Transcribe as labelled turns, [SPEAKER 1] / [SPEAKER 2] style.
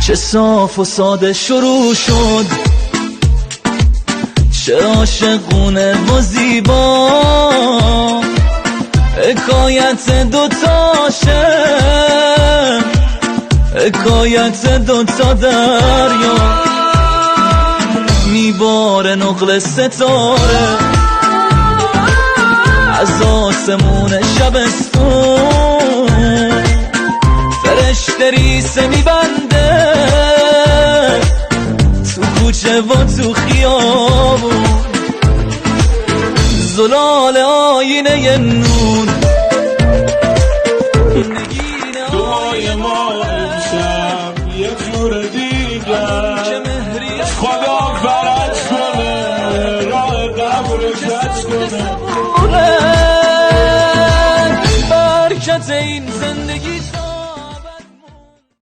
[SPEAKER 1] چه صاف و ساده شروع شد، چه عاشقونه و زیبا، حکایت دوتا عاشق، حکایت دوتا دریا، میباره نقل ستاره از آسمون شبستون، فرشته ریسه میبنده تو کوچه و تو خیابون، زلال آینه نور،
[SPEAKER 2] دعای ما امشب یه جور دیگر